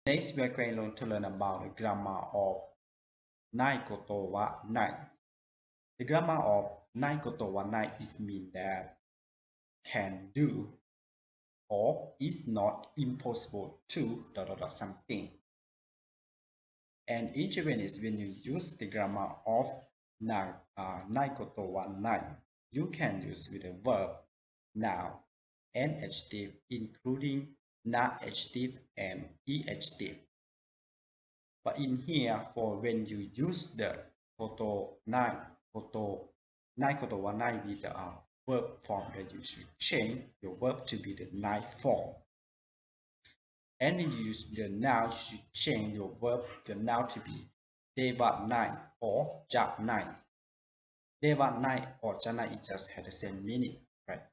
Next, we are going to learn about the grammar of NAIKOTOWANAI. The grammar of NAIKOTOWANAI is mean that can do or is not impossible to something. And in Japanese, when you use the grammar of NAIKOTOWANAI, you can use with the verb, noun, and adjective, including na adjective and adjective. But in here, for when you use the NAIKOTOWANAI with the verb form, that you should change your verb to be the nai form. And when you use the noun, you should change your verb, the noun, to be devanai or janai. Devanai or janai, it just had the same meaning, right?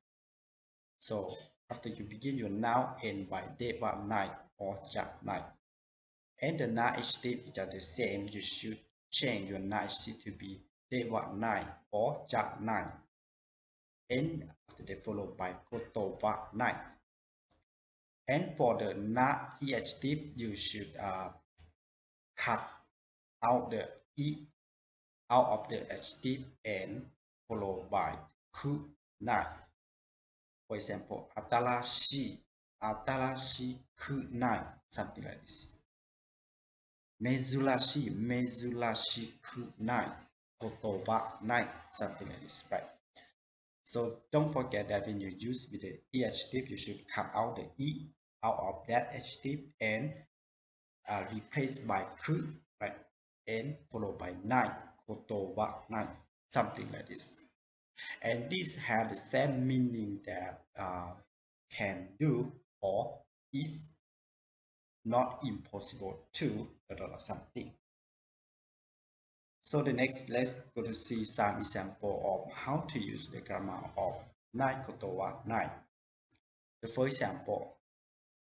So after you begin your noun, end by devanai or janai. And the na adjective is just the same. You should change your na adjective to be devanai or janai. And after that, followed by kotowanai. And for the na adjective, you should cut out the out of the adjective and followed by kunai. For example, atarashi kunai, something like this. Mezurashi kunai, kotowanai, something like this, right? So don't forget that when you use with the adjective, you should cut out the out of that adjective and replace by ku, right? And followed by nai, kotowanai, something like this. And this has the same meaning that can do or is not impossible to something. So the next, let's go to see some example of how to use the grammar of NAIKOTOWANAI. The first example,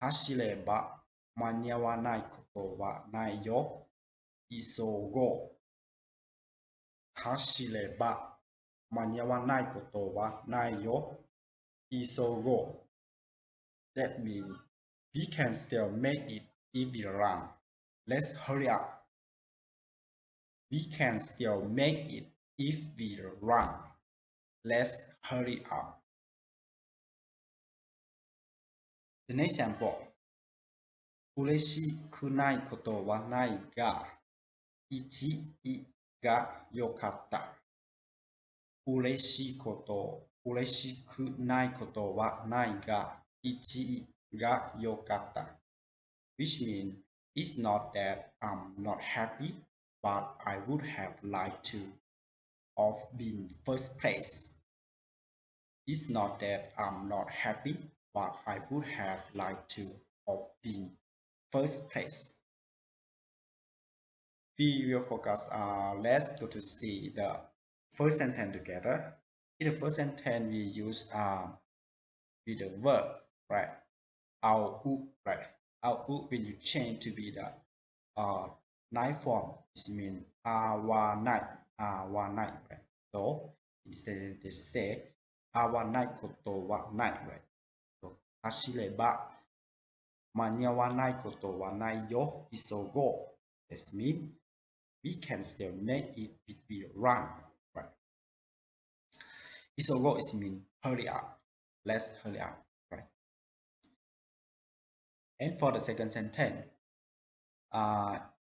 Hashireba manyawanai koto wa nai yo, isogo. Hashireba manyawanai koto wa nai yo, isogo. That means we can still make it if we run. Let's hurry up. We can still make it if we run. Let's hurry up. The next example. Ureshi kunai koto wa nai ga, ichi ga yokatta. Ureshi kunai koto wa nai ga, ichi ga yokatta. Which means it's not that I'm not happy, but I would have liked to have been first place. It's not that I'm not happy, but I would have liked to have been first place. We will focus on, let's go to see the first sentence together. In the first sentence, we use with the verb, right? Au, right? Au, when you change to be the nai form, it means awanai, right? So instead they say awanai koto wa nai, right? So hashireba manyawanai koto wa nai yo, isogo. This means we can still make it if we run, right? Isogo is mean hurry up. Let's hurry up, right? And for the second sentence,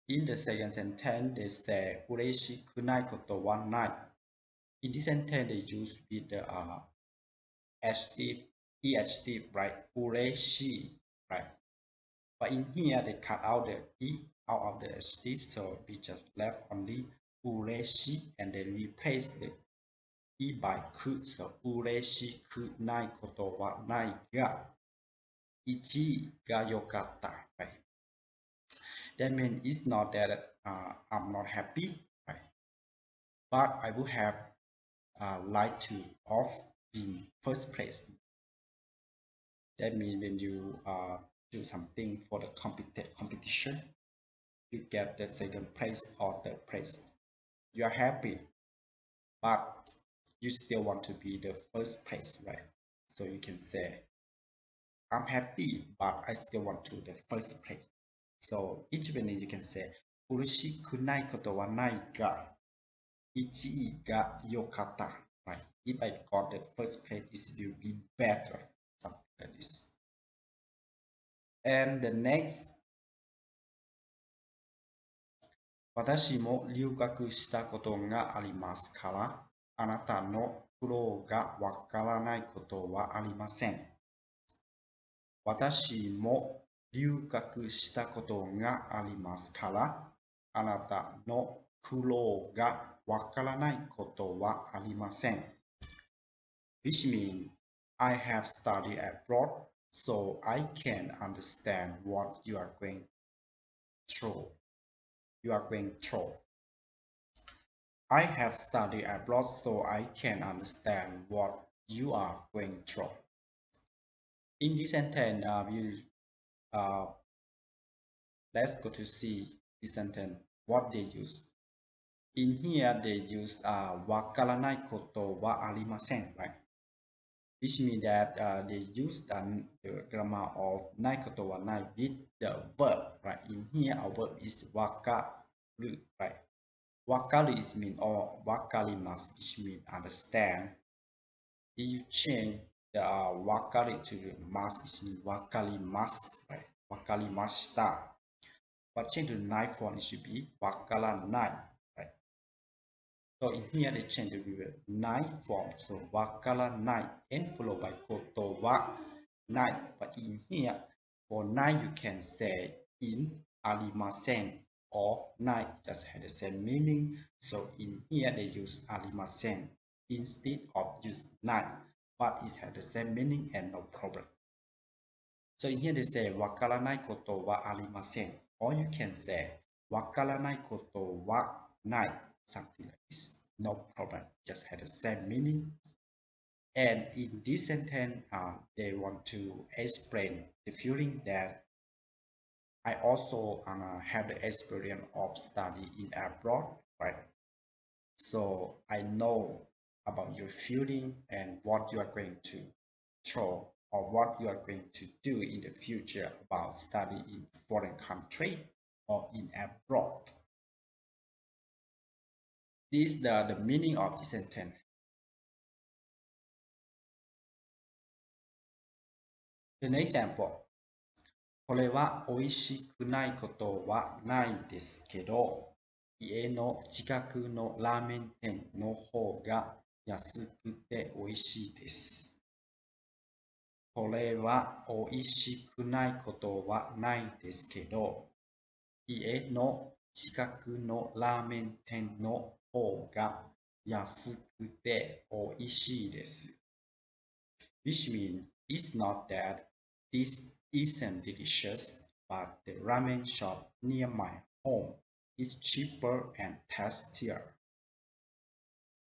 in the second sentence, they say ureshi kunai koto wa nai. In this sentence, they use with the adjective, right? Ureshi, right? But in here, they cut out the out of the adjective, so we just left only ureshi and then replace the by ku. So ureshi kunai koto wa nai ga, ichi ga yokatta, right? That means it's not that I'm not happy, right? But I would have liked to have been first place. That means when you do something for the competition, you get the second place or third place. You are happy, but you still want to be the first place, right? So you can say, I'm happy, but I still want to the first place. So in Japanese you can say 苦しくないことはないが1位が良かった。Right? If I got the first place, it will be better. Something like this. And the next, 私も留学したことがありますから、あなたの苦労がわからないことはありません。私も留学したことがありますから、あなたの苦労がわからないことはありません。Which means I have studied abroad, so I can understand what you are going through. I have studied abroad, so I can understand what you are going through. In this sentence, let's go to see this sentence, what they use. In here, they use わからないことはありません, right? Which means that they use the grammar of naikotowanai with the verb, right? In here, our verb is wakaru, right? Wakaru is mean or wakarimasu, which means understand. If you change the wakaru to mas, it means wakarimasu, right? Wakarimashita. But change to nai form, it should be wakaranai, right? So in here they change the verb nai form, so wakaranai and followed by kotowa nai. But in here for nai you can say in arimasen or nai just had the same meaning. So in here they use arimasen instead of use nai, but it had the same meaning and no problem. So in here they say wakaranai koto wa arimasen, or you can say wakaranai koto wa nai, something like this. No problem, just had the same meaning. And in this sentence, they want to explain the feeling that I also have the experience of study in abroad, right? So I know about your feeling and what you are going to throw or what you are going to do in the future about study in foreign country or in abroad. This is the meaning of the sentence. An example. これは美味しくないことはないですけど、家の近くのラーメン店の方が安くて美味しいです。これは美味しくないことはないですけど、家の近くのラーメン店の方が安くて美味しいです。Which means it's not that this isn't delicious, but the ramen shop near my home is cheaper and tastier.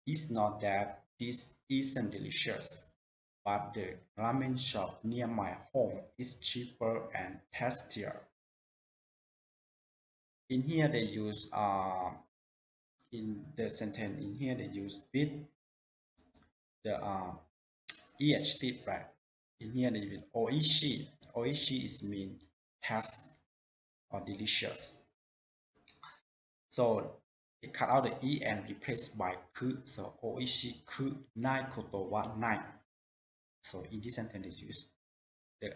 It's not that this isn't delicious, but the ramen shop near my home is cheaper and tastier. In here they use in the sentence in here they use with the EHT, right? In here they use oishi. Oishi is mean taste or delicious. So they cut out the E and replace by ku. So oishi ku nai koto wa nai. So in this sentence they use the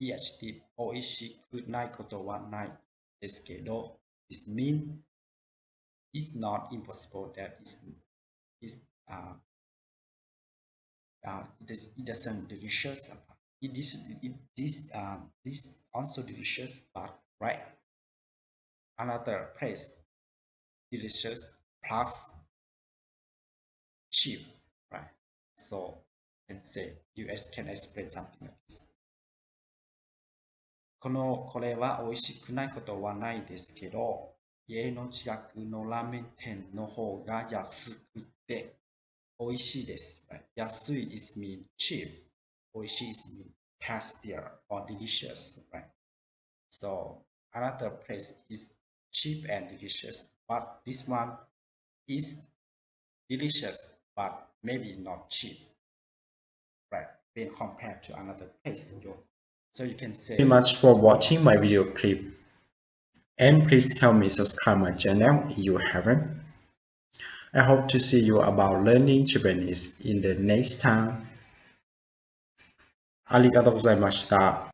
EHT oishi ku nai koto wa nai desu kedo. This means it's not impossible that it doesn't delicious. This also delicious, but right. Another place, delicious plus cheap, right? So you can say US can explain something like this. これは美味しくないことはないですけど、家の近くのラーメン店の方が安くて美味しいです。Right? 安い is mean cheap. 美味しい is mean tastier or delicious. Right? So another place is cheap and delicious, but this one is delicious, but maybe not cheap. Right? When compared to another place. So you can say. Thank you very much for watching my video clip. And please help me subscribe my channel if you haven't. I hope to see you about learning Japanese in the next time. ありがとうございました。